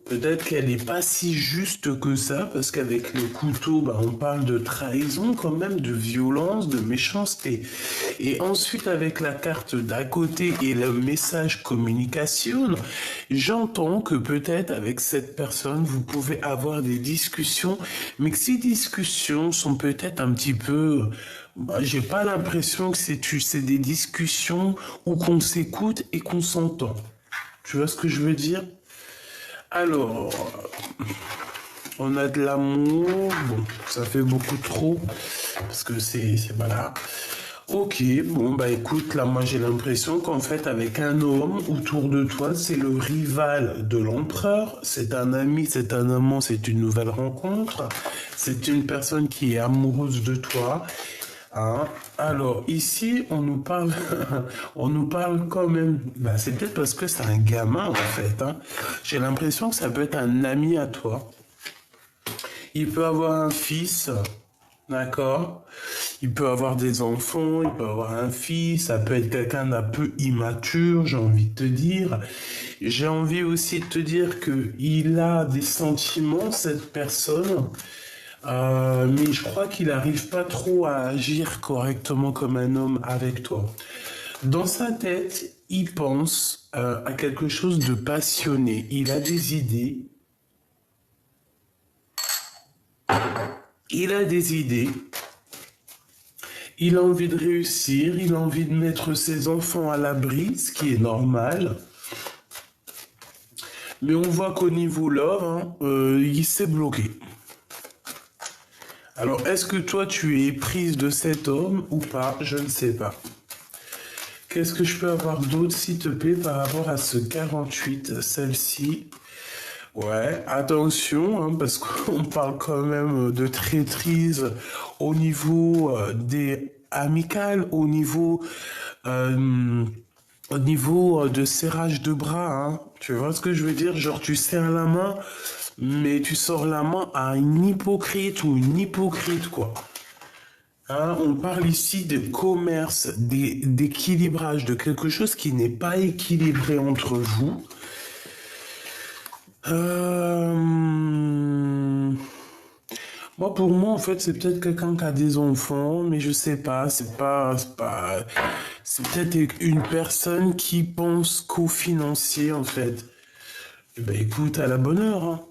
Peut-être qu'elle n'est pas si juste que ça, parce qu'avec le couteau, bah, on parle de trahison quand même, de violence, de méchanceté. Et ensuite, avec la carte d'à côté et le message communication, j'entends que peut-être avec cette personne, vous pouvez avoir des discussions, mais que ces discussions sont peut-être un petit peu... Bah, j'ai pas l'impression que c'est des discussions où qu'on s'écoute et qu'on s'entend. Tu vois ce que je veux dire? Alors, on a de l'amour. Bon, ça fait beaucoup trop. Parce que voilà. Ok, bon, bah écoute, là, moi j'ai l'impression qu'en fait, avec un homme autour de toi, c'est le rival de l'empereur. C'est un ami, c'est un amant, c'est une nouvelle rencontre. C'est une personne qui est amoureuse de toi. Hein. Alors ici, on nous parle, on nous parle quand même. Bah, c'est peut-être parce que c'est un gamin en fait. Hein. J'ai l'impression que ça peut être un ami à toi. Il peut avoir un fils, d'accord. Il peut avoir des enfants, il peut avoir un fils. Ça peut être quelqu'un d'un peu immature, j'ai envie de te dire. J'ai envie aussi de te dire que il a des sentiments cette personne. Mais je crois qu'il n'arrive pas trop à agir correctement comme un homme avec toi. Dans sa tête, il pense à quelque chose de passionné. Il a des idées. Il a des idées. Il a envie de réussir. Il a envie de mettre ses enfants à l'abri, ce qui est normal. Mais on voit qu'au niveau love, hein, il s'est bloqué. Alors, est-ce que toi, tu es prise de cet homme ou pas? Je ne sais pas. Qu'est-ce que je peux avoir d'autre, s'il te plaît, par rapport à ce 48, celle-ci? Ouais, attention, hein, parce qu'on parle quand même de traîtrise au niveau des amicales, euh, au niveau de serrage de bras. Hein. Tu vois ce que je veux dire? Genre, tu serres la main, mais tu sors la main à une hypocrite ou une hypocrite, quoi. Hein, on parle ici de commerce, d'équilibrage, de quelque chose qui n'est pas équilibré entre vous. Moi, pour moi, en fait, c'est peut-être quelqu'un qui a des enfants, mais je sais pas, c'est peut-être une personne qui pense qu'au financier, en fait. Eh ben, écoute, à la bonne heure, hein.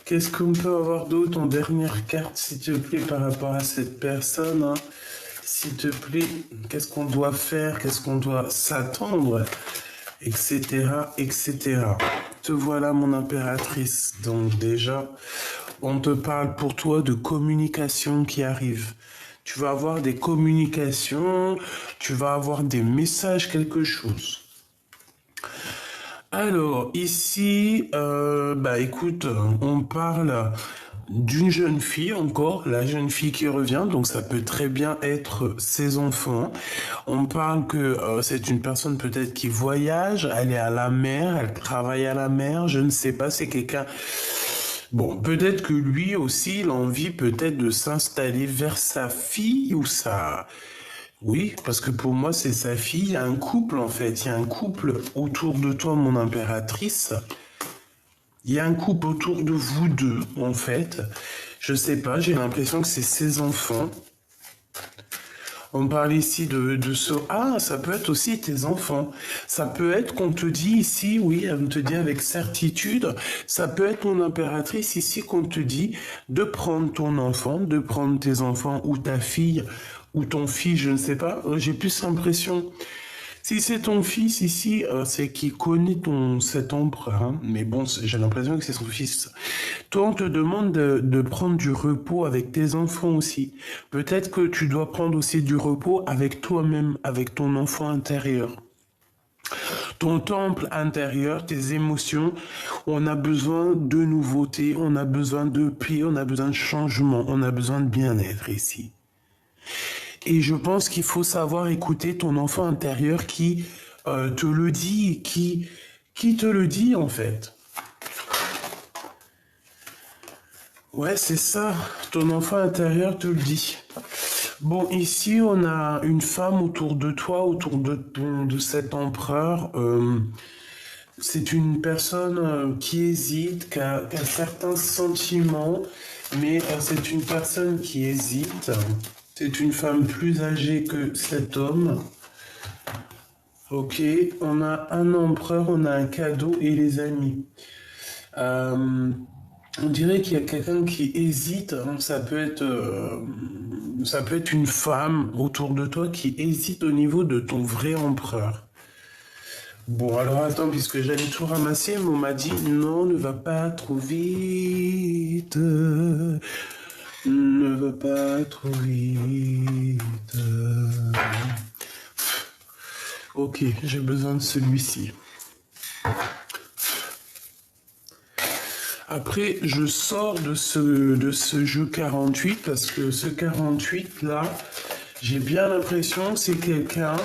Qu'est-ce qu'on peut avoir d'autre en dernière carte, s'il te plaît, par rapport à cette personne, hein? S'il te plaît, qu'est-ce qu'on doit faire, qu'est-ce qu'on doit s'attendre, etc., etc. Te voilà, mon impératrice. Donc déjà, on te parle pour toi de communication qui arrive. Tu vas avoir des communications, tu vas avoir des messages, quelque chose. Alors, ici, bah écoute, on parle d'une jeune fille encore, la jeune fille qui revient, donc ça peut très bien être ses enfants. On parle que c'est une personne peut-être qui voyage, elle est à la mer, elle travaille à la mer, je ne sais pas, c'est quelqu'un... Bon, peut-être que lui aussi, il a envie peut-être de s'installer vers sa fille ou sa... Oui, parce que pour moi, c'est sa fille. Il y a un couple, en fait. Il y a un couple autour de toi, mon impératrice. Il y a un couple autour de vous deux, en fait. Je sais pas, j'ai l'impression que c'est ses enfants. On parle ici de ce... Ah, ça peut être aussi tes enfants. Ça peut être qu'on te dit ici, oui, on te dit avec certitude, ça peut être mon impératrice ici qu'on te dit de prendre ton enfant, de prendre tes enfants ou ta fille ou ton fils, je ne sais pas. J'ai plus l'impression... Si c'est ton fils ici, c'est qu'il connaît cet empereur. Hein. Mais bon, j'ai l'impression que c'est son fils. Toi, on te demande de prendre du repos avec tes enfants aussi. Peut-être que tu dois prendre aussi du repos avec toi-même, avec ton enfant intérieur. Ton temple intérieur, tes émotions, on a besoin de nouveautés, on a besoin de paix, on a besoin de changement, on a besoin de bien-être ici. Et je pense qu'il faut savoir écouter ton enfant intérieur qui te le dit, qui te le dit en fait. Ouais, c'est ça, ton enfant intérieur te le dit. Bon, ici, on a une femme autour de toi, autour de cet empereur. c'est une personne qui hésite, qui a certains sentiments, mais c'est une personne qui hésite. C'est une femme plus âgée que cet homme. Ok, on a un empereur, on a un cadeau et les amis. On dirait qu'il y a quelqu'un qui hésite, hein. Ça peut être une femme autour de toi qui hésite au niveau de ton vrai empereur. Bon, alors attends, puisque j'allais tout ramasser, mais on m'a dit non, ne va pas trop vite. Ne va pas trop vite. Ok, j'ai besoin de celui-ci. Après, je sors de ce jeu 48 parce que ce 48 là, j'ai bien l'impression que c'est quelqu'un,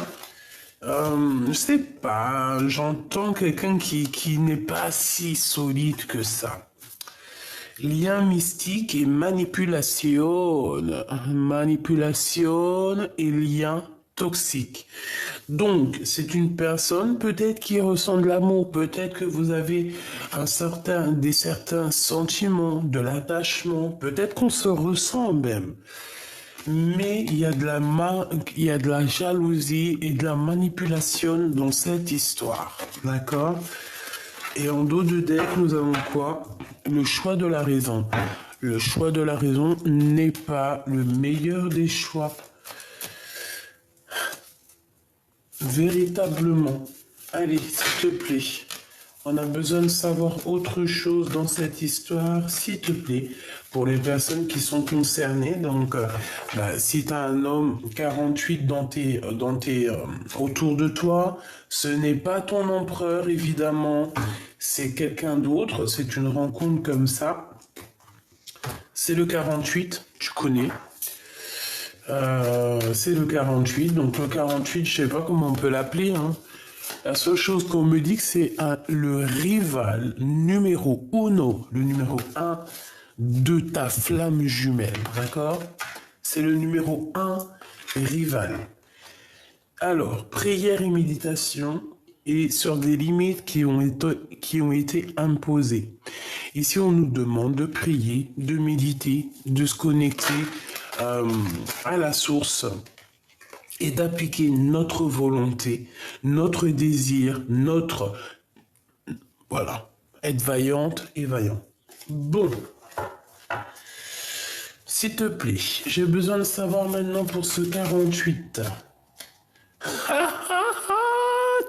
je sais pas, j'entends quelqu'un qui n'est pas si solide que ça. Lien mystique et manipulation. Manipulation et lien toxique. Donc, c'est une personne peut-être qui ressent de l'amour, peut-être que vous avez certains sentiments, de l'attachement, peut-être qu'on se ressent même. Mais il y a il y a de la jalousie et de la manipulation dans cette histoire. D'accord? Et en dos de deck, nous avons quoi? Le choix de la raison. Le choix de la raison n'est pas le meilleur des choix. Véritablement. Allez, s'il te plaît. On a besoin de savoir autre chose dans cette histoire, s'il te plaît, pour les personnes qui sont concernées. Donc, si tu as un homme 48 autour de toi, ce n'est pas ton empereur, évidemment. C'est quelqu'un d'autre. C'est une rencontre comme ça. C'est le 48, tu connais. C'est le 48. Donc, le 48, je sais pas comment on peut l'appeler, hein. La seule chose qu'on me dit que c'est le rival numéro uno, le numéro 1 de ta flamme jumelle, d'accord? C'est le numéro 1 rival. Alors, prière et méditation et sur des limites qui ont été imposées. Ici, on nous demande de prier, de méditer, de se connecter à la source et d'appliquer notre volonté, notre désir, voilà, être vaillante et vaillant. Bon, s'il te plaît, j'ai besoin de savoir maintenant pour ce 48.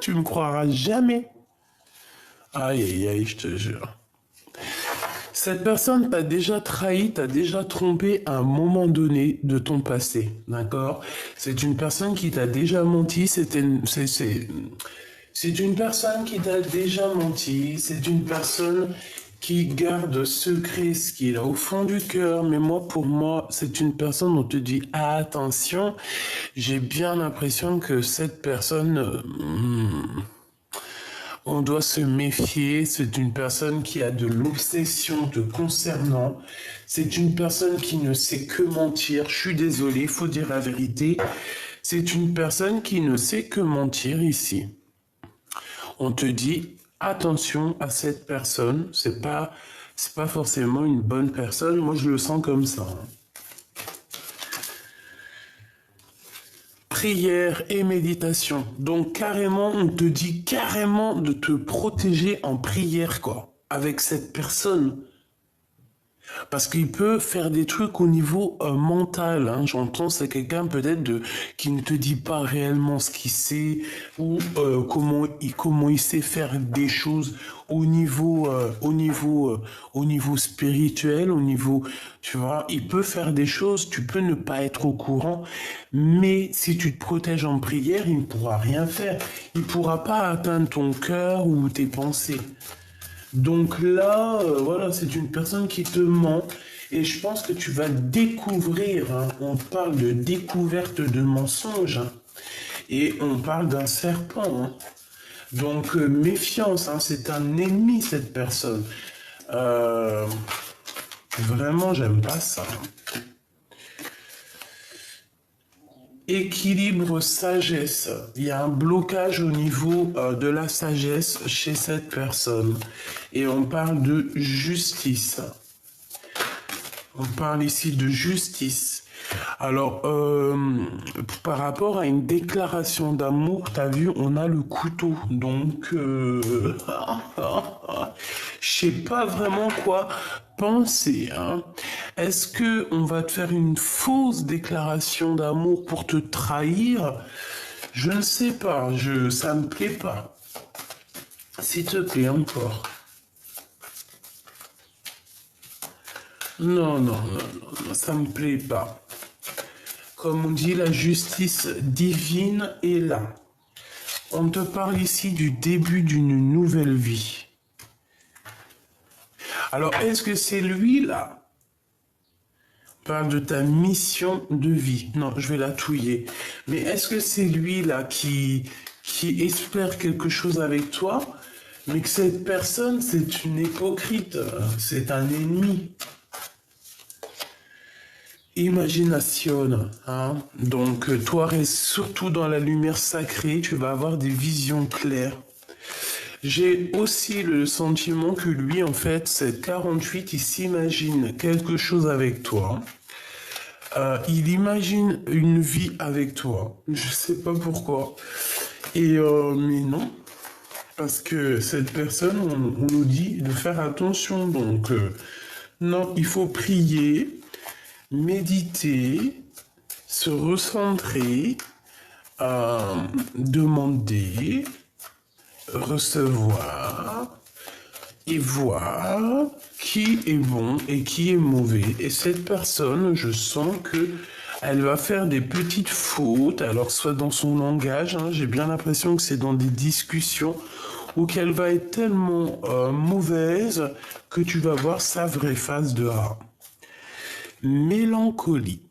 Tu me croiras jamais. Aïe, aïe, aïe, je te jure. Cette personne t'a déjà trahi, t'a déjà trompé à un moment donné de ton passé, d'accord? C'est une personne qui t'a déjà menti, c'est une personne qui t'a déjà menti, c'est une personne qui garde secret ce qu'il a au fond du cœur, mais pour moi, c'est une personne dont on te dit ah, attention, j'ai bien l'impression que cette personne... on doit se méfier, c'est une personne qui a de l'obsession te concernant, c'est une personne qui ne sait que mentir, je suis désolé, il faut dire la vérité, c'est une personne qui ne sait que mentir ici. On te dit, attention à cette personne, c'est pas forcément une bonne personne, moi je le sens comme ça. Prière et méditation. Donc carrément, on te dit carrément de te protéger en prière, quoi, avec cette personne. Parce qu'il peut faire des trucs au niveau mental, hein. J'entends, c'est quelqu'un peut-être qui ne te dit pas réellement ce qu'il sait ou comment il sait faire des choses au niveau spirituel, au niveau, tu vois, il peut faire des choses, tu peux ne pas être au courant, mais si tu te protèges en prière, il ne pourra rien faire. Il ne pourra pas atteindre ton cœur ou tes pensées. Donc là, voilà, c'est une personne qui te ment et je pense que tu vas découvrir, hein, on parle de découverte de mensonges, hein, et on parle d'un serpent, hein. Donc méfiance, hein, c'est un ennemi cette personne. Vraiment, j'aime pas ça. Équilibre sagesse. Il y a un blocage au niveau de la sagesse chez cette personne. Et on parle de justice. On parle ici de justice. Alors, par rapport à une déclaration d'amour, t'as vu, on a le couteau. Donc, je sais pas vraiment quoi penser. Hein. Est-ce que on va te faire une fausse déclaration d'amour pour te trahir? Je ne sais pas. Ça me plaît pas. S'il te plaît, encore. Non, non, non, non, ça me plaît pas. Comme on dit, la justice divine est là. On te parle ici du début d'une nouvelle vie. Alors, est-ce que c'est lui là? On parle de ta mission de vie. Non, je vais la touiller. Mais est-ce que c'est lui là qui espère quelque chose avec toi, mais que cette personne, c'est une hypocrite, c'est un ennemi? Imagination, hein. Donc, toi, reste surtout dans la lumière sacrée, tu vas avoir des visions claires. J'ai aussi le sentiment que lui, en fait, cette 48, il s'imagine quelque chose avec toi. Il imagine une vie avec toi. Je sais pas pourquoi. Et mais non, parce que cette personne, on nous dit de faire attention. Donc, non, il faut prier, méditer, se recentrer, demander, recevoir et voir qui est bon et qui est mauvais. Et cette personne, je sens que elle va faire des petites fautes, alors soit dans son langage, hein, j'ai bien l'impression que c'est dans des discussions, ou qu'elle va être tellement mauvaise que tu vas voir sa vraie face dehors. Mélancolie.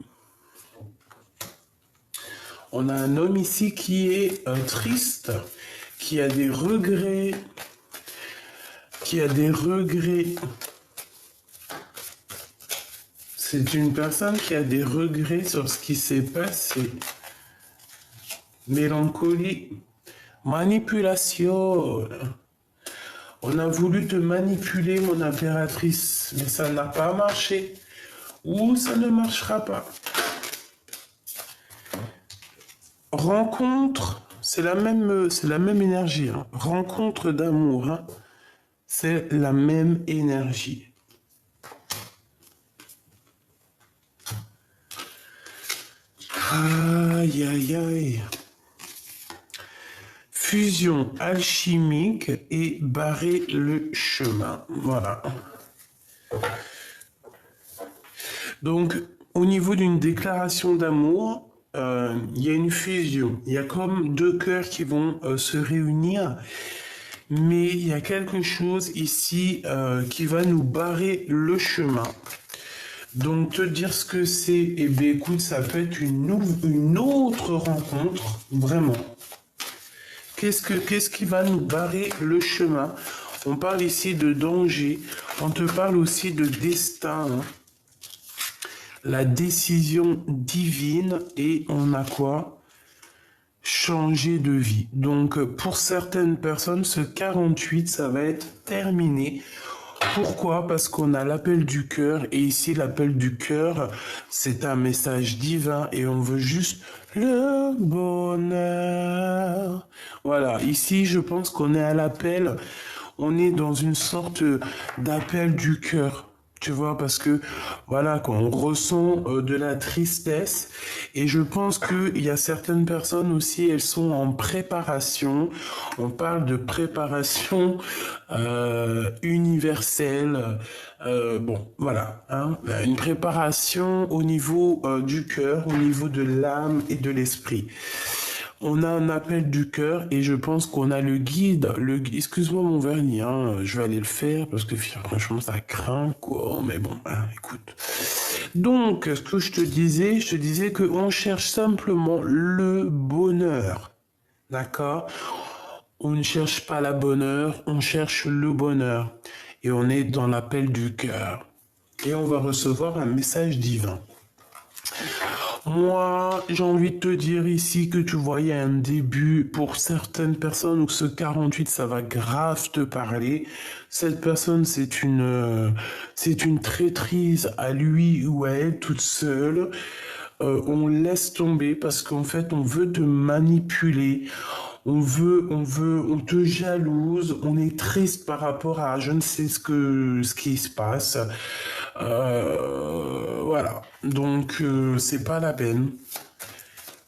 On a un homme ici qui est triste, qui a des regrets, C'est une personne qui a des regrets sur ce qui s'est passé. Mélancolie. Manipulation. On a voulu te manipuler, mon impératrice, mais ça n'a pas marché. Ou ça ne marchera pas. Rencontre, c'est la même énergie. Hein. Rencontre d'amour, hein. C'est la même énergie. Aïe, aïe, aïe. Fusion alchimique et barrer le chemin. Voilà. Donc, au niveau d'une déclaration d'amour, il y a une fusion. Il y a comme deux cœurs qui vont se réunir. Mais il y a quelque chose ici qui va nous barrer le chemin. Donc, te dire ce que c'est, eh bien, écoute, ça peut être une autre rencontre, vraiment. Qu'est-ce qui va nous barrer le chemin? On parle ici de danger, on te parle aussi de destin, hein. La décision divine, et on a quoi? Changer de vie. Donc, pour certaines personnes, ce 48, ça va être terminé. Pourquoi? Parce qu'on a l'appel du cœur, et ici l'appel du cœur, c'est un message divin et on veut juste le bonheur. Voilà, ici je pense qu'on est à l'appel, on est dans une sorte d'appel du cœur. Tu vois, parce que, voilà, quand on ressent de la tristesse, et je pense qu'il y a certaines personnes aussi, elles sont en préparation. On parle de préparation universelle. Bon, voilà, hein, une préparation au niveau du cœur, au niveau de l'âme et de l'esprit. On a un appel du cœur et je pense qu'on a le guide. Excuse-moi mon vernis, hein, je vais aller le faire parce que franchement ça craint quoi. Mais bon, hein, écoute. Donc, ce que je te disais qu'on cherche simplement le bonheur. D'accord? On ne cherche pas la bonheur, on cherche le bonheur. Et on est dans l'appel du cœur. Et on va recevoir un message divin. Moi, j'ai envie de te dire ici que tu vois, il y a un début pour certaines personnes où ce 48, ça va grave te parler. Cette personne, c'est une traîtrise à lui ou à elle toute seule. On laisse tomber parce qu'en fait, on veut te manipuler. On te jalouse, on est triste par rapport à je ne sais ce qui se passe. Voilà. Donc, c'est pas la peine.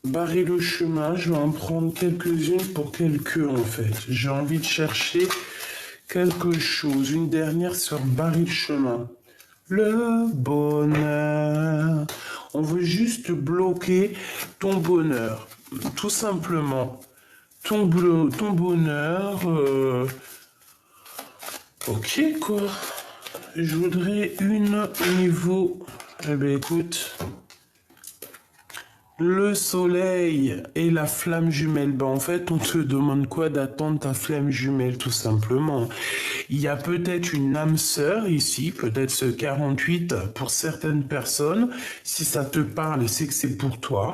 Barrer le chemin, je vais en prendre quelques-unes pour quelques en fait. J'ai envie de chercher quelque chose. Une dernière sur barrer le chemin. Le bonheur. On veut juste bloquer ton bonheur. Tout simplement. Ton bonheur. Ok, quoi. Je voudrais une au niveau. Eh ben écoute. Le soleil et la flamme jumelle. Ben, en fait, on te demande quoi d'attendre ta flamme jumelle, tout simplement. Il y a peut-être une âme sœur ici, peut-être ce 48 pour certaines personnes. Si ça te parle, c'est que c'est pour toi.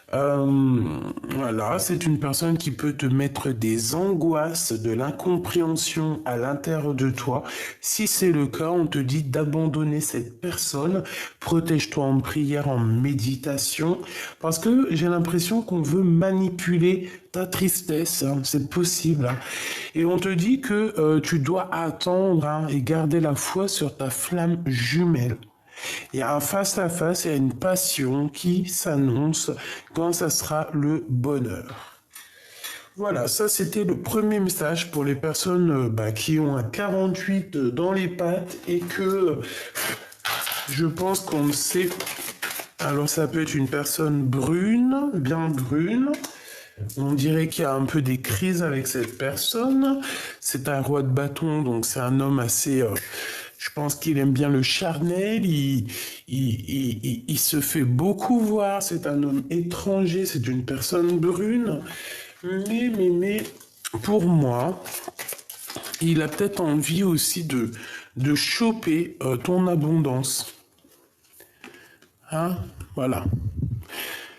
Voilà, c'est une personne qui peut te mettre des angoisses, de l'incompréhension à l'intérieur de toi. Si c'est le cas, on te dit d'abandonner cette personne. Protège-toi en prière, en méditation, parce que j'ai l'impression qu'on veut manipuler ta tristesse, hein, c'est possible. Hein. Et on te dit que tu dois attendre hein, et garder la foi sur ta flamme jumelle. Il y a un face-à-face, il y a une passion qui s'annonce quand ça sera le bonheur. Voilà, ça c'était le premier message pour les personnes qui ont un 48 dans les pattes et que je pense qu'on ne sait. Alors ça peut être une personne brune, bien brune. On dirait qu'il y a un peu des crises avec cette personne. C'est un roi de bâton, donc c'est un homme assez... je pense qu'il aime bien le charnel, il se fait beaucoup voir, c'est un homme étranger, c'est une personne brune. Mais, pour moi, il a peut-être envie aussi de choper ton abondance. Hein? Voilà.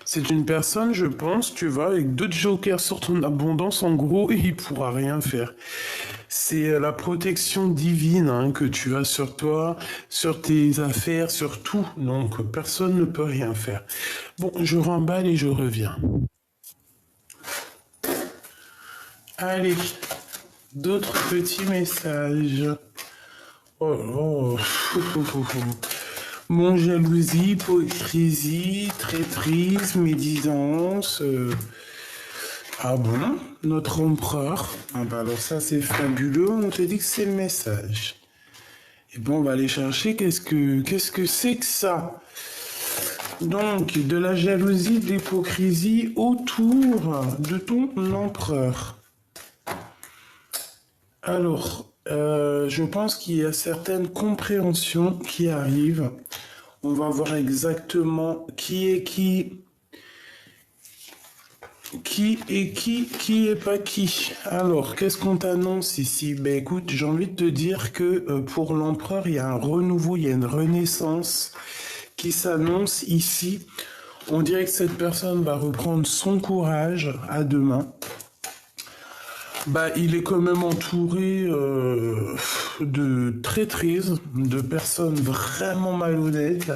C'est une personne, je pense, tu vois, avec deux jokers sur ton abondance, en gros, et il pourra rien faire. C'est la protection divine hein, que tu as sur toi, sur tes affaires, sur tout. Donc, personne ne peut rien faire. Bon, je remballe et je reviens. Allez, d'autres petits messages. Oh, oh. Mon jalousie, hypocrisie, traîtrise, médisance. Ah bon? Notre empereur? Ah bah alors ça c'est fabuleux, on te dit que c'est le message. Et bon, on va aller chercher qu'est-ce que c'est que ça? Donc, de la jalousie, de l'hypocrisie autour de ton empereur. Alors, je pense qu'il y a certaines compréhensions qui arrivent. On va voir exactement qui est qui est pas qui. Alors, qu'est-ce qu'on t'annonce ici? Ben écoute, j'ai envie de te dire que pour l'empereur, il y a un renouveau, il y a une renaissance qui s'annonce ici. On dirait que cette personne va reprendre son courage à deux mains. Bah, il est quand même entouré de traîtrises, de personnes vraiment malhonnêtes.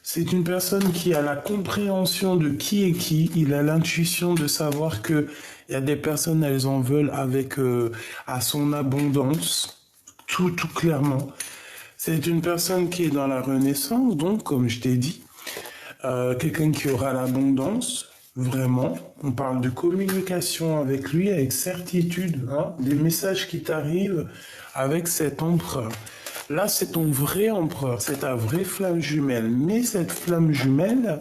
C'est une personne qui a la compréhension de qui est qui. Il a l'intuition de savoir que il y a des personnes, elles en veulent avec à son abondance, tout clairement. C'est une personne qui est dans la renaissance, donc comme je t'ai dit, quelqu'un qui aura l'abondance. Vraiment, on parle de communication avec lui, avec certitude, hein, des messages qui t'arrivent avec cet empereur. Là, c'est ton vrai empereur, c'est ta vraie flamme jumelle. Mais cette flamme jumelle,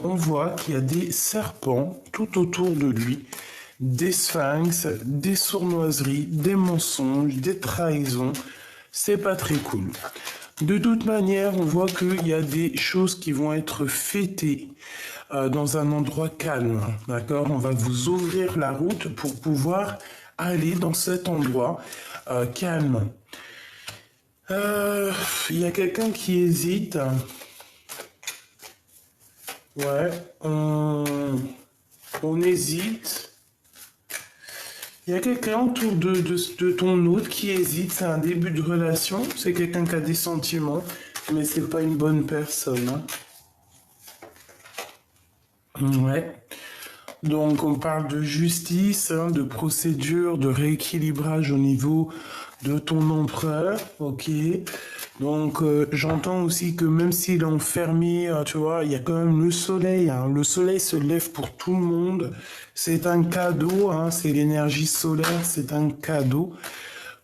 on voit qu'il y a des serpents tout autour de lui, des sphinx, des sournoiseries, des mensonges, des trahisons. C'est pas très cool. De toute manière, on voit qu'il y a des choses qui vont être fêtées dans un endroit calme. D'accord? On va vous ouvrir la route pour pouvoir aller dans cet endroit calme. Il y a quelqu'un qui hésite. Ouais, on hésite. Il y a quelqu'un autour de ton hôte qui hésite. C'est un début de relation. C'est quelqu'un qui a des sentiments, mais c'est pas une bonne personne, hein. Ouais. Donc on parle de justice, hein, de procédure, de rééquilibrage au niveau de ton empereur, ok. Donc j'entends aussi que même s'il est enfermé, tu vois, il y a quand même le soleil, hein. Le soleil se lève pour tout le monde. C'est un cadeau, hein, c'est l'énergie solaire, c'est un cadeau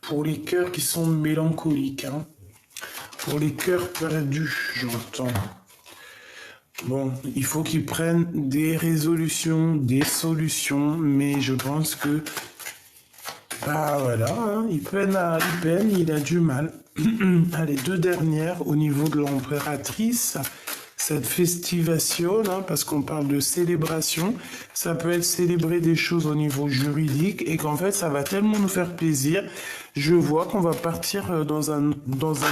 pour les cœurs qui sont mélancoliques, hein. Pour les cœurs perdus, j'entends. Bon, il faut qu'ils prennent des résolutions, des solutions, mais je pense que, bah voilà, hein, il peine, il a du mal. Allez, deux dernières au niveau de l'impératrice, cette festivation, hein, parce qu'on parle de célébration, ça peut être célébrer des choses au niveau juridique et qu'en fait ça va tellement nous faire plaisir. Je vois qu'on va partir dans un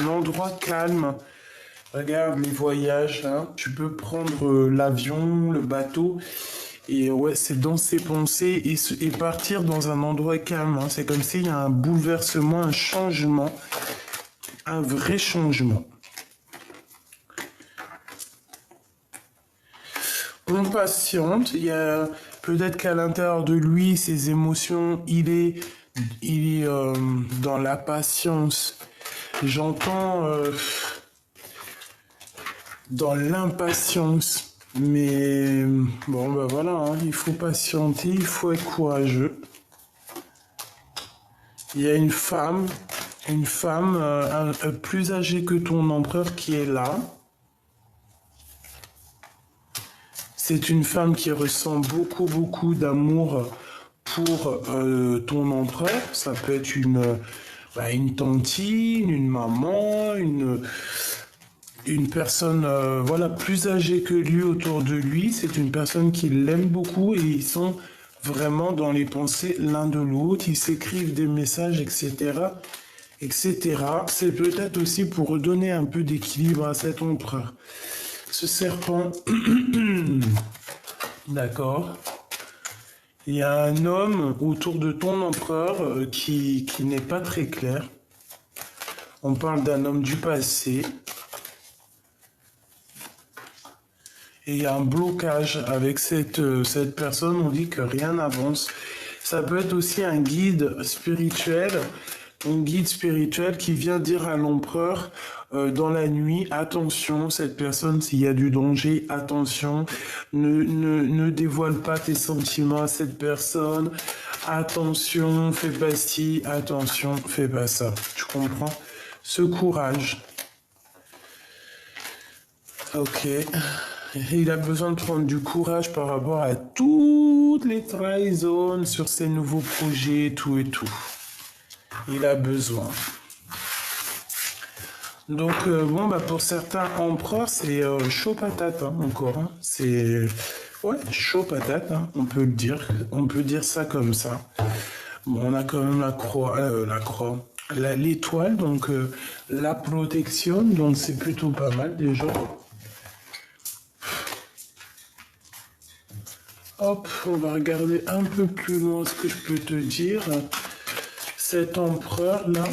endroit calme. Regarde les voyages, hein. Tu peux prendre l'avion, le bateau, et ouais, c'est dans ses pensées et partir dans un endroit calme, hein. C'est comme s'il y a un bouleversement, un changement, un vrai changement. On patiente, il y a peut-être qu'à l'intérieur de lui, ses émotions, il est dans la patience. J'entends dans l'impatience. Mais bon, ben voilà, hein, il faut patienter, il faut être courageux. Il y a une femme plus âgée que ton empereur qui est là. C'est une femme qui ressent beaucoup, beaucoup d'amour pour ton empereur. Ça peut être une tantine, une maman, une personne voilà, plus âgée que lui autour de lui. C'est une personne qui l'aime beaucoup et ils sont vraiment dans les pensées l'un de l'autre. Ils s'écrivent des messages, etc. etc. C'est peut-être aussi pour redonner un peu d'équilibre à cet empereur. Ce serpent, d'accord. Il y a un homme autour de ton empereur qui n'est pas très clair. On parle d'un homme du passé. Et il y a un blocage avec cette personne, on dit que rien n'avance. Ça peut être aussi un guide spirituel qui vient dire à l'empereur dans la nuit, attention, cette personne, s'il y a du danger, attention, ne dévoile pas tes sentiments à cette personne, attention, fais pas ci, attention, fais pas ça. Tu comprends? Ce courage. Ok. Il a besoin de prendre du courage par rapport à toutes les trahisons sur ses nouveaux projets, tout et tout. Il a besoin. Donc, bon, bah, pour certains empereurs, c'est chaud patate, hein, encore, hein. C'est, ouais, chaud patate, hein, on peut le dire. On peut dire ça comme ça. Bon, on a quand même l'étoile, donc la protection, donc c'est plutôt pas mal déjà. Hop, on va regarder un peu plus loin ce que je peux te dire. Cet empereur-là,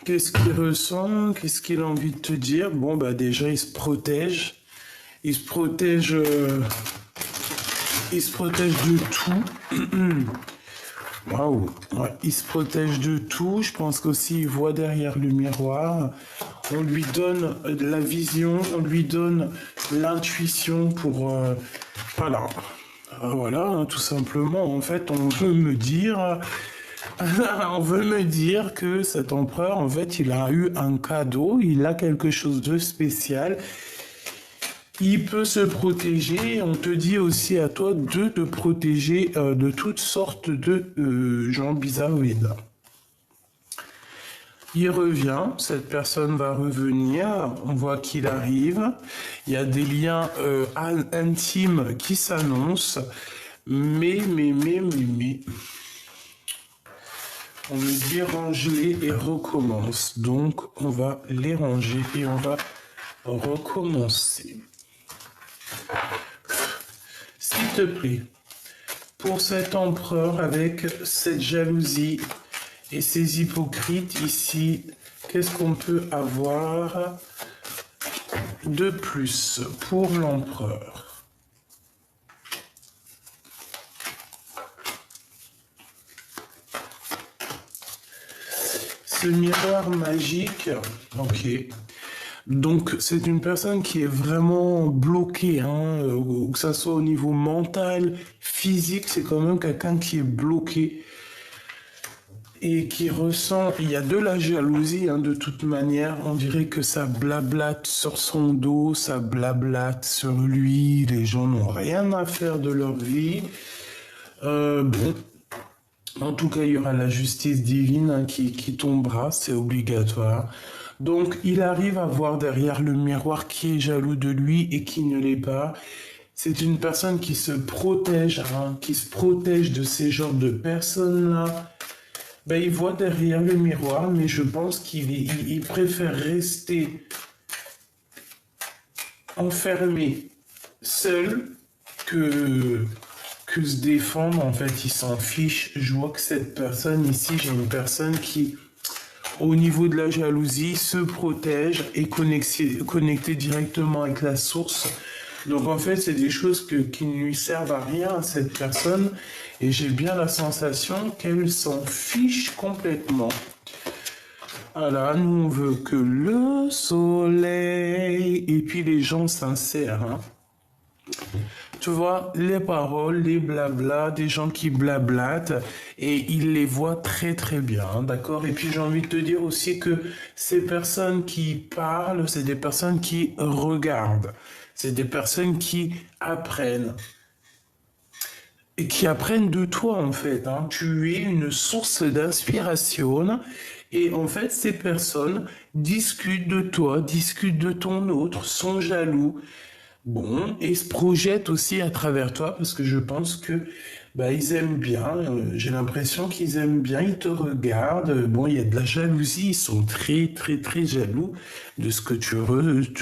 qu'est-ce qu'il ressent? Qu'est-ce qu'il a envie de te dire? Bon, bah déjà, il se protège. Il se protège, il se protège de tout. Waouh, ouais, il se protège de tout. Je pense qu'aussi il voit derrière le miroir. On lui donne la vision, on lui donne l'intuition pour... voilà. Voilà, hein, tout simplement. En fait, on veut me dire... on veut me dire que cet empereur, en fait, il a eu un cadeau, il a quelque chose de spécial. Il peut se protéger. On te dit aussi à toi de te protéger de toutes sortes de gens bizarroïdes. Il revient, cette personne va revenir, on voit qu'il arrive. Il y a des liens intimes qui s'annoncent. Mais. On me dit range-les et recommence. Donc, on va les ranger et on va recommencer. S'il te plaît, pour cet empereur avec cette jalousie et ces hypocrites ici, qu'est-ce qu'on peut avoir de plus pour l'empereur? Ce miroir magique, ok. Donc c'est une personne qui est vraiment bloquée, hein, que ça soit au niveau mental, physique, c'est quand même quelqu'un qui est bloqué et qui ressent, il y a de la jalousie, hein, de toute manière, on dirait que ça blablate sur son dos, ça blablate sur lui, les gens n'ont rien à faire de leur vie. Bon, en tout cas, il y aura la justice divine, hein, qui tombera, c'est obligatoire. Donc, il arrive à voir derrière le miroir qui est jaloux de lui et qui ne l'est pas. C'est une personne qui se protège, hein, qui se protège de ces genres de personnes-là. Ben, il voit derrière le miroir, mais je pense qu'il préfère rester enfermé, seul, que se défendre. En fait, il s'en fiche. Je vois que cette personne ici, j'ai une personne qui, au niveau de la jalousie, se protège et connecté directement avec la source. Donc en fait, c'est des choses qui ne lui servent à rien à cette personne. Et j'ai bien la sensation qu'elle s'en fiche complètement. Voilà, nous on veut que le soleil et puis les gens sincères, hein. Tu vois, les paroles, les blabla, des gens qui blablatent et ils les voient très très bien, hein, d'accord? Et puis j'ai envie de te dire aussi que ces personnes qui parlent, c'est des personnes qui regardent, c'est des personnes qui apprennent. Et qui apprennent de toi en fait, hein. Tu es une source d'inspiration et en fait ces personnes discutent de toi, discutent de ton autre, sont jaloux, bon, et se projettent aussi à travers toi parce que je pense que bah, ils aiment bien, j'ai l'impression qu'ils aiment bien, ils te regardent, bon il y a de la jalousie, ils sont très très très jaloux de ce que tu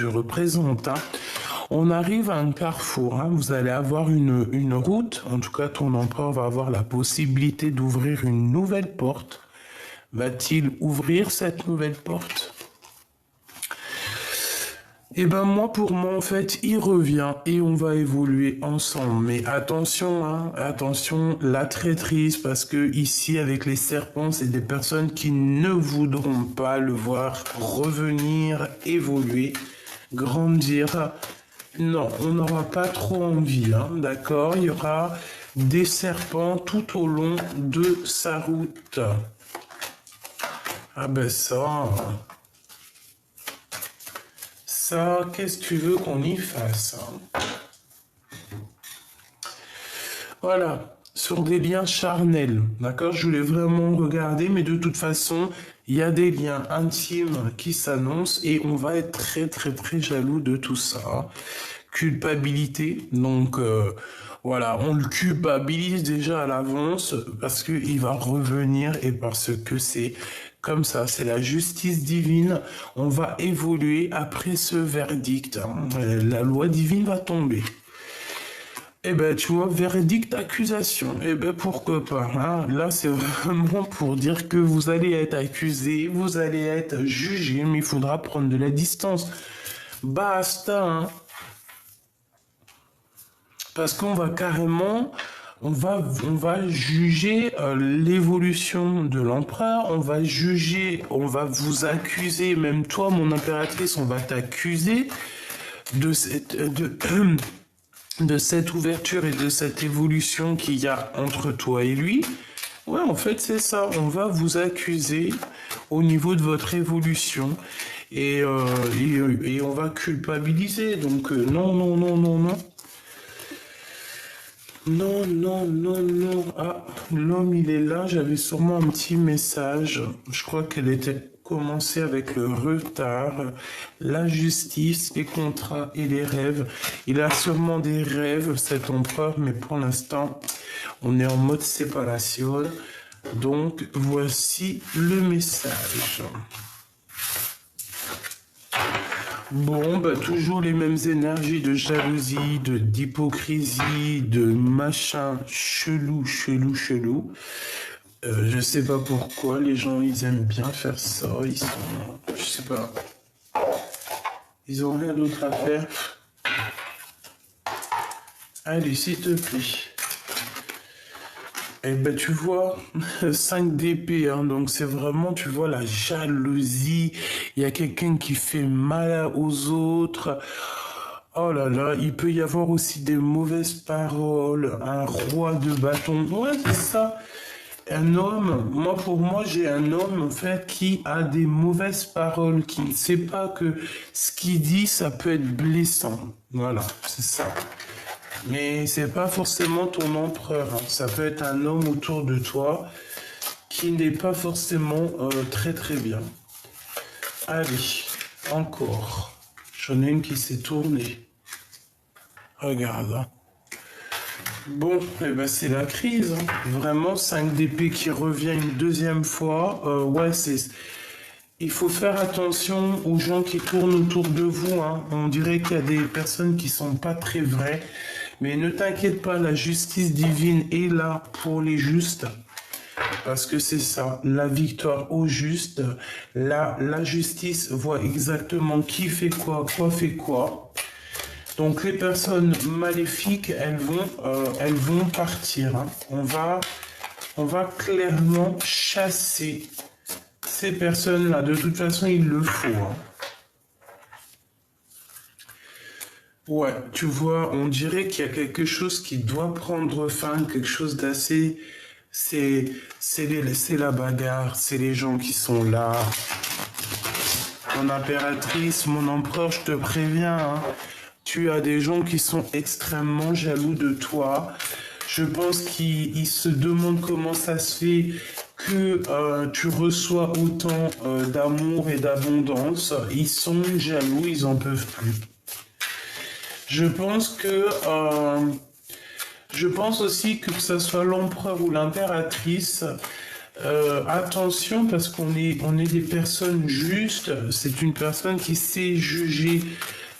représentes, hein. On arrive à un carrefour, hein. Vous allez avoir une route, en tout cas ton empereur va avoir la possibilité d'ouvrir une nouvelle porte. Va-t-il ouvrir cette nouvelle porte? Eh ben moi, pour moi, en fait, il revient et on va évoluer ensemble. Mais attention, hein, attention, la traîtrise, parce que ici, avec les serpents, c'est des personnes qui ne voudront pas le voir revenir, évoluer, grandir. Non, on n'aura pas trop envie, hein, d'accord? Il y aura des serpents tout au long de sa route. Ah ben ça, qu'est-ce que tu veux qu'on y fasse, hein? Voilà, sur des liens charnels, d'accord? Je voulais vraiment regarder, mais de toute façon, il y a des liens intimes qui s'annoncent et on va être très très très jaloux de tout ça. Culpabilité, donc voilà, on le culpabilise déjà à l'avance parce qu'il va revenir et parce que c'est comme ça, c'est la justice divine. On va évoluer après ce verdict, hein. La loi divine va tomber. Eh ben, tu vois, verdict, accusation. Eh ben, pourquoi pas, hein. Là, c'est vraiment pour dire que vous allez être accusé, vous allez être jugé, mais il faudra prendre de la distance. Basta, hein. Parce qu'on va carrément, on va juger l'évolution de l'empereur, on va juger, on va vous accuser, même toi, mon impératrice, on va t'accuser de de cette ouverture et de cette évolution qu'il y a entre toi et lui. Ouais, en fait, c'est ça. On va vous accuser au niveau de votre évolution et on va culpabiliser. Donc, non, non, non, non, non. Non, non, non, non. Ah, l'homme, il est là. J'avais sûrement un petit message. Je crois qu'elle était commencée avec le retard, la justice, les contrats et les rêves. Il a sûrement des rêves, cet empereur, mais pour l'instant, on est en mode séparation. Donc, voici le message. Bon, bah toujours les mêmes énergies de jalousie, d'hypocrisie, de machin chelou, chelou, chelou. Je sais pas pourquoi les gens ils aiment bien faire ça. Je sais pas, ils ont rien d'autre à faire. Allez, s'il te plaît. Eh ben, tu vois, 5 d'épée, hein, donc c'est vraiment, tu vois, la jalousie. Il y a quelqu'un qui fait mal aux autres. Oh là là, il peut y avoir aussi des mauvaises paroles, un roi de bâton. Ouais, c'est ça. Un homme, moi pour moi, j'ai un homme en fait qui a des mauvaises paroles, qui ne sait pas que ce qu'il dit, ça peut être blessant. Voilà, c'est ça. Mais c'est pas forcément ton empereur, hein. Ça peut être un homme autour de toi qui n'est pas forcément très très bien. Allez, encore. J'en ai une qui s'est tournée. Regarde, hein. Bon, eh ben c'est la crise, hein. Vraiment, 5 d'épée qui revient une deuxième fois. Ouais, c'est... Il faut faire attention aux gens qui tournent autour de vous, hein. On dirait qu'il y a des personnes qui sont pas très vraies. Mais ne t'inquiète pas, la justice divine est là pour les justes. Parce que c'est ça, la victoire aux justes. La justice voit exactement qui fait quoi fait quoi. Donc les personnes maléfiques, elles vont partir, hein. On va clairement chasser ces personnes-là. De toute façon, il le faut, hein. Ouais, tu vois, on dirait qu'il y a quelque chose qui doit prendre fin, quelque chose d'assez... C'est la bagarre, c'est les gens qui sont là. Mon impératrice, mon empereur, je te préviens, hein, tu as des gens qui sont extrêmement jaloux de toi. Je pense qu'ils se demandent comment ça se fait que tu reçois autant d'amour et d'abondance. Ils sont jaloux, ils en peuvent plus. Je pense que je pense aussi que ce soit l'empereur ou l'impératrice, attention parce on est des personnes justes. C'est une personne qui sait juger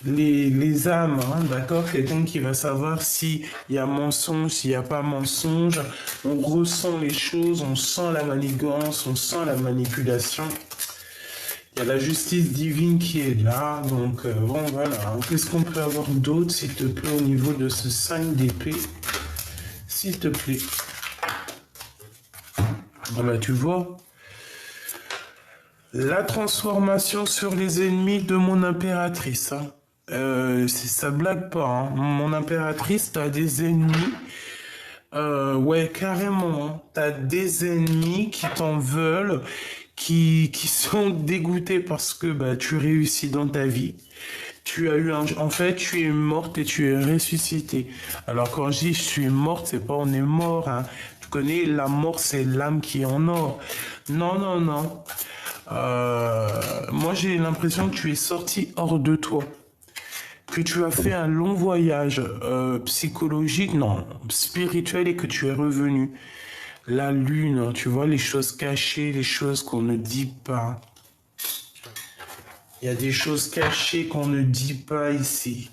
les âmes, hein, d'accord? Quelqu'un qui va savoir s'il y a mensonge, s'il n'y a pas mensonge. On ressent les choses, on sent la manigance, on sent la manipulation. Il y a la justice divine qui est là, donc bon voilà. Qu'est-ce qu'on peut avoir d'autre, s'il te plaît, au niveau de ce 5 d'épée? S'il te plaît. Ah bah tu vois, la transformation sur les ennemis de mon impératrice, hein. Ça blague pas, hein. Mon impératrice, t'as des ennemis. Ouais, carrément, hein. T'as des ennemis qui t'en veulent, qui sont dégoûtés parce que bah, tu réussis dans ta vie. Tu as eu en fait, tu es morte et tu es ressuscitée. Alors quand je dis je suis morte, c'est pas on est mort, hein. Tu connais, la mort, c'est l'âme qui est en or. Non, non, non. Moi, j'ai l'impression que tu es sorti hors de toi. Que tu as fait un long voyage psychologique, non, spirituel et que tu es revenu. La lune, tu vois, les choses cachées, les choses qu'on ne dit pas. Il y a des choses cachées qu'on ne dit pas ici.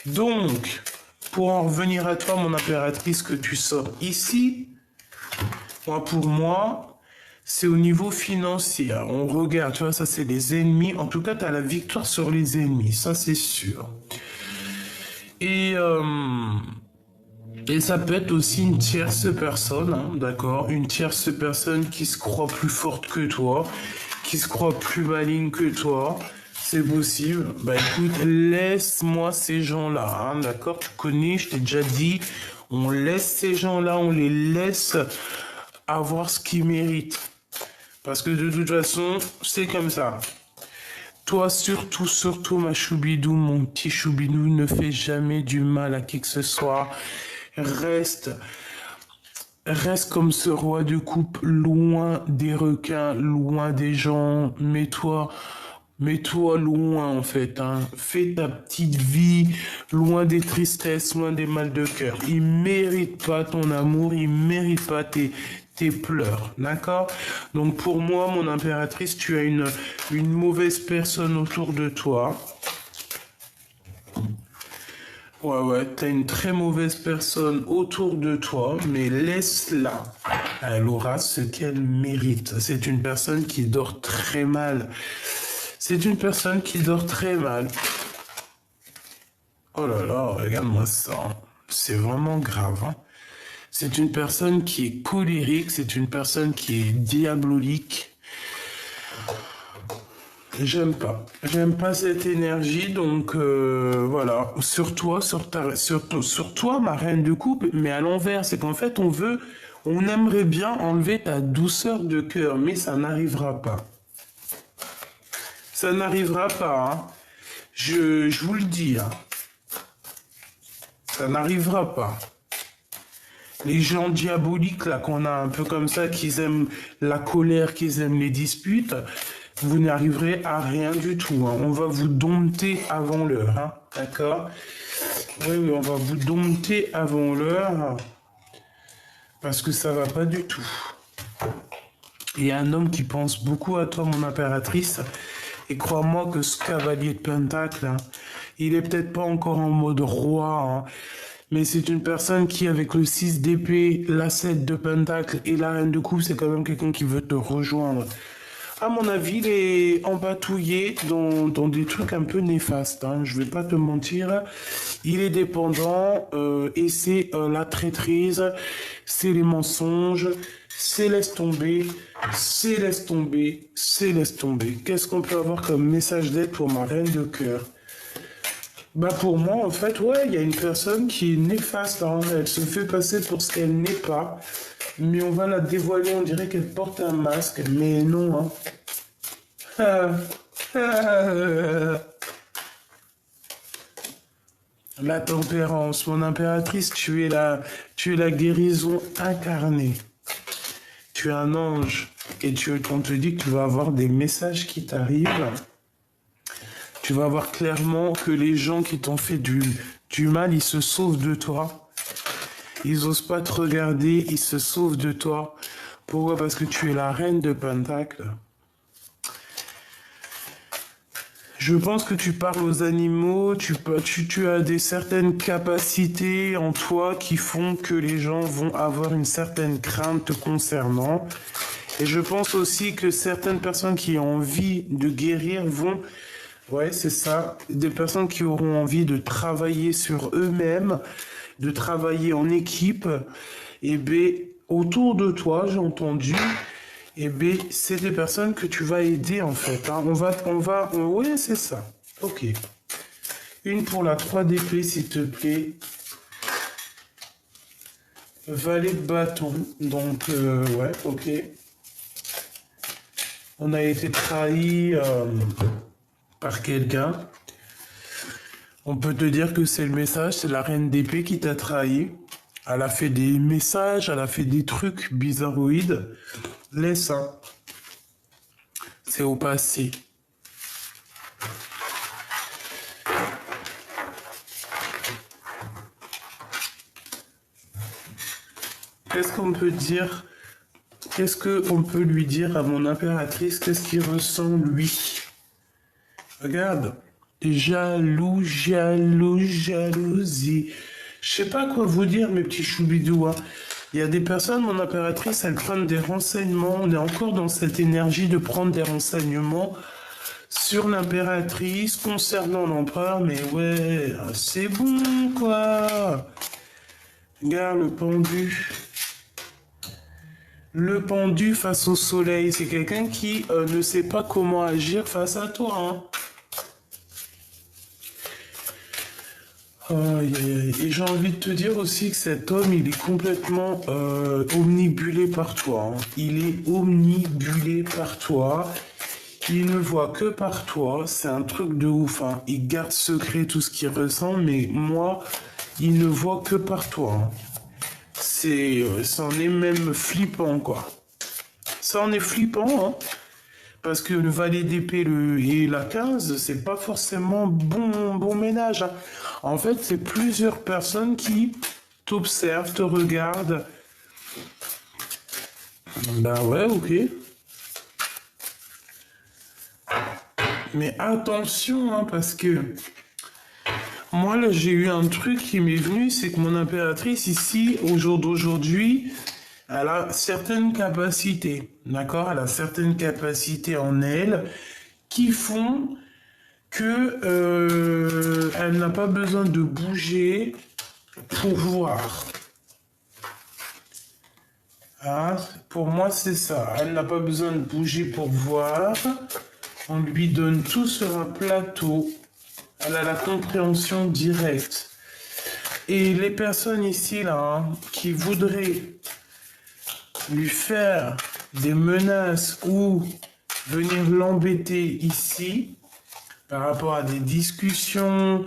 Donc, pour en revenir à toi, mon impératrice, que tu sors ici, moi, pour moi, c'est au niveau financier. On regarde, tu vois, ça c'est les ennemis. En tout cas, tu as la victoire sur les ennemis, ça c'est sûr. Et ça peut être aussi une tierce personne, hein, d'accord? Une tierce personne qui se croit plus forte que toi, qui se croit plus maligne que toi. C'est possible. Bah écoute, laisse-moi ces gens-là, hein, d'accord? Tu connais, je t'ai déjà dit, on laisse ces gens-là, on les laisse avoir ce qu'ils méritent. Parce que de toute façon, c'est comme ça. Toi, surtout, surtout, ma choubidou, mon petit choubidou, ne fais jamais du mal à qui que ce soit. Reste comme ce roi de coupe, loin des requins, loin des gens. Mets-toi loin, en fait, hein. Fais ta petite vie, loin des tristesses, loin des mal de cœur. Ils méritent pas ton amour, ils méritent pas tes tes pleurs, d'accord? Donc pour moi, mon impératrice, tu as une mauvaise personne autour de toi. Ouais, t'as une très mauvaise personne autour de toi, mais laisse-la. Elle aura ce qu'elle mérite. C'est une personne qui dort très mal. C'est une personne qui dort très mal. Oh là là, regarde-moi ça. C'est vraiment grave, hein. C'est une personne qui est colérique, c'est une personne qui est diabolique. J'aime pas cette énergie, donc voilà. Sur toi, sur toi, ma reine de coupe, mais à l'envers, c'est qu'en fait, on aimerait bien enlever ta douceur de cœur, mais ça n'arrivera pas. Ça n'arrivera pas, hein. Je vous le dis, hein. Ça n'arrivera pas. Les gens diaboliques, là, qu'on a un peu comme ça, qu'ils aiment la colère, qu'ils aiment les disputes, vous n'arriverez à rien du tout, hein. On va vous dompter avant l'heure, hein. D'accord? Oui, on va vous dompter avant l'heure, parce que ça va pas du tout. Il y a un homme qui pense beaucoup à toi, mon impératrice, et crois-moi que ce cavalier de Pentacle, hein, il est peut-être pas encore en mode roi, hein, mais c'est une personne qui, avec le 6 d'épée, la 7 de Pentacle et la reine de coupe, c'est quand même quelqu'un qui veut te rejoindre. À mon avis, il est empatouillé dans des trucs un peu néfastes, hein, je vais pas te mentir. Il est dépendant et c'est la traîtrise, c'est les mensonges, c'est laisse tomber, c'est laisse tomber, c'est laisse tomber. Qu'est-ce qu'on peut avoir comme message d'aide pour ma reine de cœur? Bah pour moi, en fait, ouais, il y a une personne qui est néfaste, hein. Elle se fait passer pour ce qu'elle n'est pas, mais on va la dévoiler, on dirait qu'elle porte un masque, mais non, hein. La tempérance, mon impératrice, tu es la guérison incarnée. Tu es un ange et on te dit que tu vas avoir des messages qui t'arrivent. Tu vas voir clairement que les gens qui t'ont fait du mal, ils se sauvent de toi. Ils osent pas te regarder, ils se sauvent de toi. Pourquoi? Parce que tu es la reine de Pentacle. Je pense que tu parles aux animaux, tu as certaines capacités en toi qui font que les gens vont avoir une certaine crainte te concernant. Et je pense aussi que certaines personnes qui ont envie de guérir vont... Ouais, c'est ça. Des personnes qui auront envie de travailler sur eux-mêmes, de travailler en équipe. Et bien, autour de toi, j'ai entendu... Eh bien, c'est des personnes que tu vas aider, en fait, hein. Oui, c'est ça. Ok. Une pour la 3 d'épée, s'il te plaît. Valet de bâton. Donc, ouais, ok. On a été trahi par quelqu'un. On peut te dire que c'est le message, c'est la reine d'épée qui t'a trahi. Elle a fait des messages, elle a fait des trucs bizarroïdes. Laisse, hein. C'est au passé. Qu'est-ce qu'on peut dire? Qu'est-ce qu'on peut lui dire à mon impératrice? Qu'est-ce qu'il ressent, lui? Regarde. Jaloux, jaloux, jalousie. Je sais pas quoi vous dire, mes petits choubidous, hein. Il y a des personnes, mon impératrice, elles prennent des renseignements. On est encore dans cette énergie de prendre des renseignements sur l'impératrice concernant l'empereur. Mais ouais, c'est bon, quoi. Regarde le pendu. Le pendu face au soleil. C'est quelqu'un qui ne sait pas comment agir face à toi, hein. Et j'ai envie de te dire aussi que cet homme, il est complètement omnibulé par toi, hein. Il est omnibulé par toi. Il ne voit que par toi. C'est un truc de ouf, hein. Il garde secret tout ce qu'il ressent, mais moi, il ne voit que par toi, hein. Ça en est même flippant, quoi. Ça en est flippant, hein. Parce que le valet d'épée et la 15, c'est pas forcément bon ménage, hein. En fait, c'est plusieurs personnes qui t'observent, te regardent. Bah ouais, ok. Mais attention, hein, parce que moi, là, j'ai eu un truc qui m'est venu, c'est que mon impératrice, ici, au jour d'aujourd'hui, elle a certaines capacités, d'accord? Elle a certaines capacités en elle qui font que elle n'a pas besoin de bouger pour voir. Ah, pour moi, c'est ça. Elle n'a pas besoin de bouger pour voir. On lui donne tout sur un plateau. Elle a la compréhension directe. Et les personnes ici, là, hein, qui voudraient lui faire des menaces ou venir l'embêter ici, par rapport à des discussions,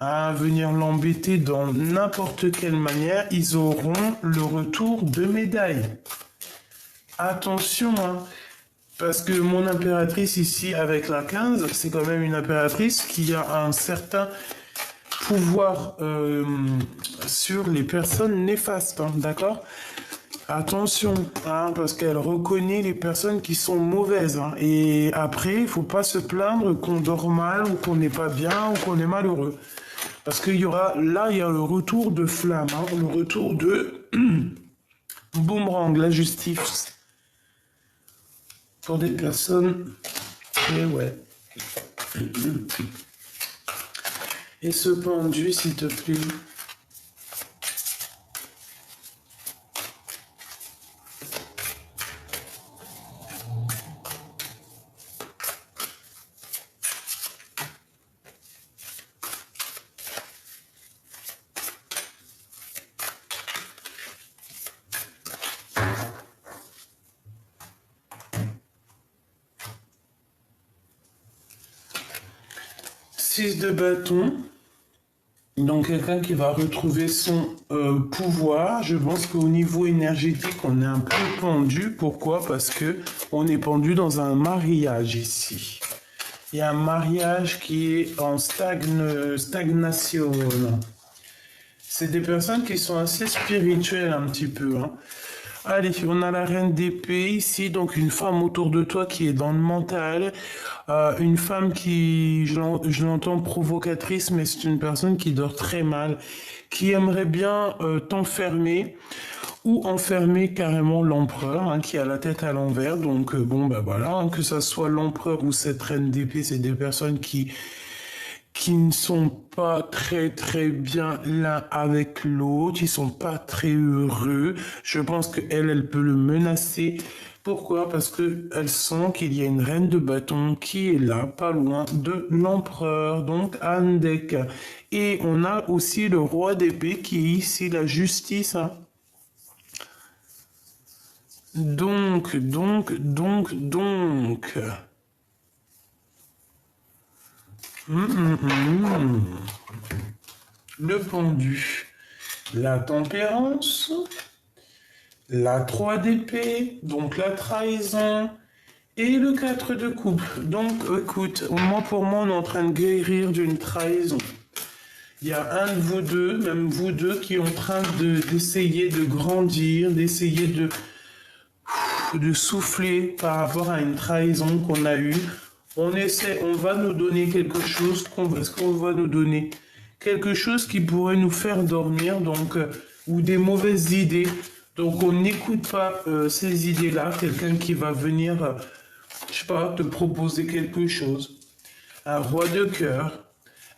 à venir l'embêter dans n'importe quelle manière, ils auront le retour de médaille. Attention, hein, parce que mon impératrice ici avec la 15, c'est quand même une impératrice qui a un certain pouvoir sur les personnes néfastes, hein, d'accord? Attention, hein, parce qu'elle reconnaît les personnes qui sont mauvaises. Hein, et après, il faut pas se plaindre qu'on dort mal ou qu'on n'est pas bien ou qu'on est malheureux. Parce qu'il y aura, là, il y a le retour de flamme, hein, le retour de boomerang, la justice. Pour des personnes, et ouais. Et ce pendu, s'il te plaît. Six de bâton. Donc quelqu'un qui va retrouver son pouvoir. Je pense qu'au niveau énergétique, on est un peu pendu. Pourquoi? Parce que on est pendu dans un mariage ici. Il y a un mariage qui est en stagnation. C'est des personnes qui sont assez spirituelles un petit peu. Hein. Allez, on a la reine d'épée ici, donc une femme autour de toi qui est dans le mental, une femme qui, je l'entends provocatrice, mais c'est une personne qui dort très mal, qui aimerait bien t'enfermer ou enfermer carrément l'empereur, hein, qui a la tête à l'envers. Donc bon, bah voilà, hein, que ça soit l'empereur ou cette reine d'épée, c'est des personnes qui ne sont pas très bien l'un avec l'autre, ils sont pas très heureux. Je pense elle peut le menacer. Pourquoi? Parce que elle sent qu'il y a une reine de bâton qui est là, pas loin de l'empereur, donc Andek. Et on a aussi le roi d'épée qui est ici, la justice. Hein. Donc. Le pendu, la tempérance, la 3 d'épée, donc la trahison, et le 4 de coupe. Donc écoute, pour moi, on est en train de guérir d'une trahison. Il y a un de vous deux, même vous deux, qui est en train d'essayer de grandir, d'essayer de souffler par rapport à une trahison qu'on a eue. On va nous donner quelque chose. Est-ce qu'on va nous donner quelque chose qui pourrait nous faire dormir, donc ou des mauvaises idées. Donc on n'écoute pas ces idées-là. Quelqu'un qui va venir, je sais pas, te proposer quelque chose. Un roi de cœur,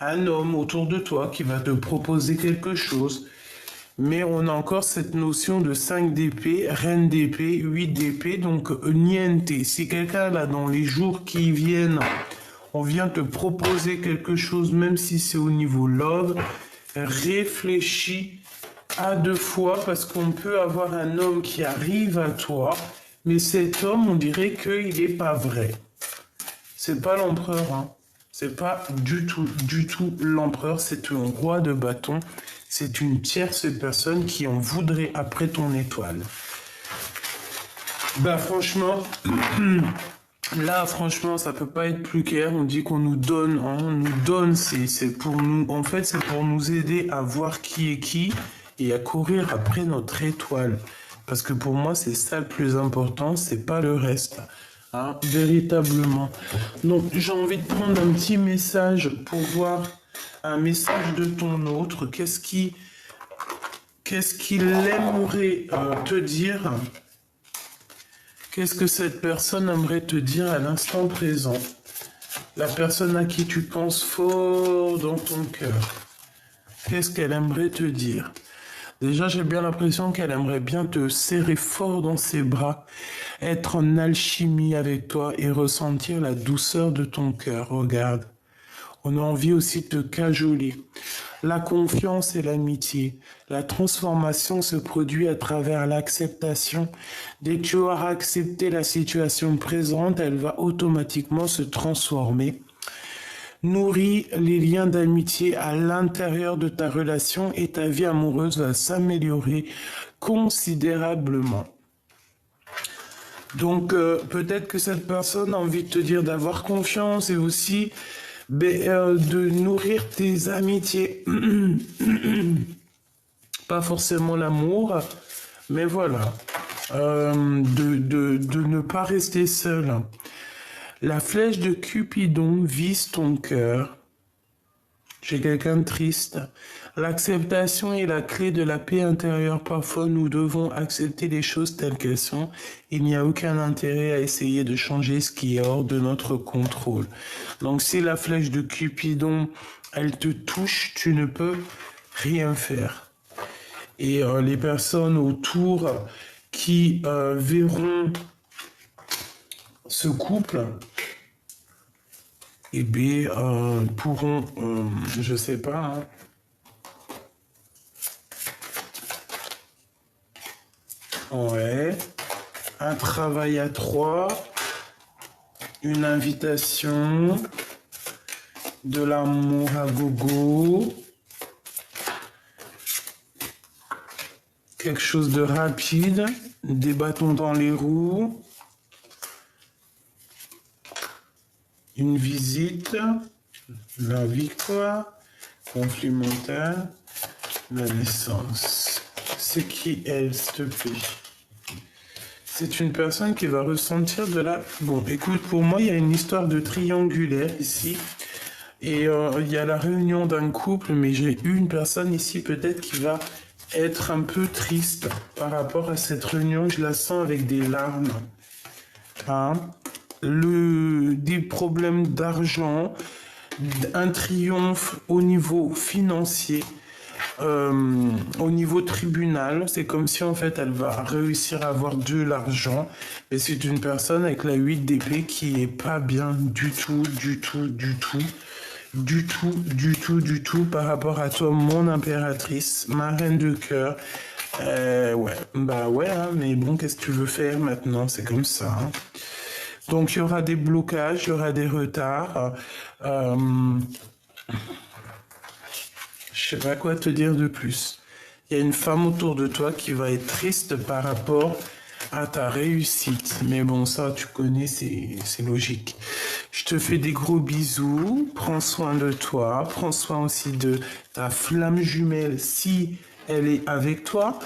un homme autour de toi qui va te proposer quelque chose. Mais on a encore cette notion de 5 d'épée, reine d'épée, 8 d'épée, donc niente. Si quelqu'un là dans les jours qui viennent, on vient te proposer quelque chose, même si c'est au niveau love, réfléchis à 2 fois parce qu'on peut avoir un homme qui arrive à toi, mais cet homme, on dirait qu'il n'est pas vrai. C'est pas l'empereur, hein. C'est pas du tout l'empereur, c'est un roi de bâton. C'est une tierce personne qui en voudrait après ton étoile. Bah franchement, là franchement ça peut pas être plus clair. On dit qu'on nous donne, hein, on nous donne, c'est pour nous, en fait c'est pour nous aider à voir qui est qui et à courir après notre étoile. Parce que pour moi, c'est ça le plus important, c'est pas le reste. Hein, véritablement. Donc, j'ai envie de prendre un petit message pour voir un message de ton autre. Qu'est-ce qu'il aimerait te dire? Qu'est-ce que cette personne aimerait te dire à l'instant présent? La personne à qui tu penses fort dans ton cœur. Qu'est-ce qu'elle aimerait te dire? Déjà, j'ai bien l'impression qu'elle aimerait bien te serrer fort dans ses bras, être en alchimie avec toi et ressentir la douceur de ton cœur. Regarde. On a envie aussi de te cajoler. La confiance et l'amitié. La transformation se produit à travers l'acceptation. Dès que tu auras accepté la situation présente, elle va automatiquement se transformer. Nourris les liens d'amitié à l'intérieur de ta relation et ta vie amoureuse va s'améliorer considérablement. Donc peut-être que cette personne a envie de te dire d'avoir confiance et aussi de nourrir tes amitiés. Pas forcément l'amour, mais voilà. De ne pas rester seul. La flèche de Cupidon vise ton cœur. J'ai quelqu'un de triste. L'acceptation est la clé de la paix intérieure. Parfois, nous devons accepter les choses telles qu'elles sont. Il n'y a aucun intérêt à essayer de changer ce qui est hors de notre contrôle. Donc, si la flèche de Cupidon, elle te touche, tu ne peux rien faire. Et les personnes autour qui verront ce couple, eh bien, pourront, je sais pas, hein. Ouais, un travail à trois, une invitation, de l'amour à gogo, quelque chose de rapide, des bâtons dans les roues, une visite, la victoire, conflit mental, la naissance. C'est qui elle, s'il te plaît? C'est une personne qui va ressentir de la... Bon, écoute, pour moi, il y a une histoire de triangulaire ici. Et il y a la réunion d'un couple, mais j'ai une personne ici peut-être qui va être un peu triste par rapport à cette réunion. Je la sens avec des larmes. Hein? Des problèmes d'argent, un triomphe au niveau financier, au niveau tribunal. C'est comme si en fait elle va réussir à avoir de l'argent. Et c'est une personne avec la 8 d'épée qui est pas bien du tout par rapport à toi, mon impératrice, ma reine de cœur. Ouais, bah ouais, hein, mais bon, qu'est-ce que tu veux faire maintenant? C'est comme ça. Hein. Donc, il y aura des blocages, il y aura des retards. Je sais pas quoi te dire de plus. Il y a une femme autour de toi qui va être triste par rapport à ta réussite. Mais bon, ça, tu connais, c'est logique. Je te fais des gros bisous. Prends soin de toi. Prends soin aussi de ta flamme jumelle si elle est avec toi.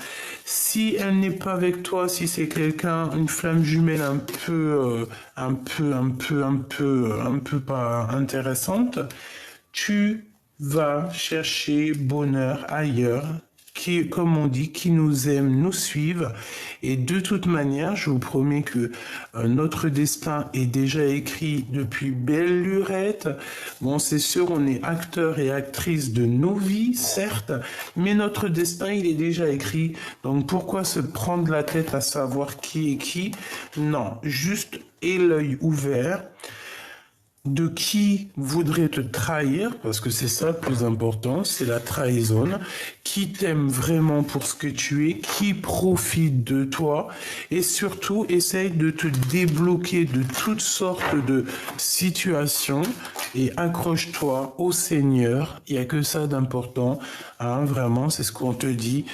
Si elle n'est pas avec toi, si c'est quelqu'un, une flamme jumelle un peu pas intéressante, tu vas chercher bonheur ailleurs, qui, comme on dit, qui nous aime, nous suivent. Et de toute manière, je vous promets que notre destin est déjà écrit depuis belle lurette. Bon, c'est sûr, on est acteurs et actrices de nos vies, certes, mais notre destin, il est déjà écrit. Donc, pourquoi se prendre la tête à savoir qui est qui? Non, juste aie l'œil ouvert. De qui voudrait te trahir, parce que c'est ça le plus important, c'est la trahison, qui t'aime vraiment pour ce que tu es, qui profite de toi, et surtout essaye de te débloquer de toutes sortes de situations, et accroche-toi au Seigneur, il n'y a que ça d'important, hein, vraiment, c'est ce qu'on te dit,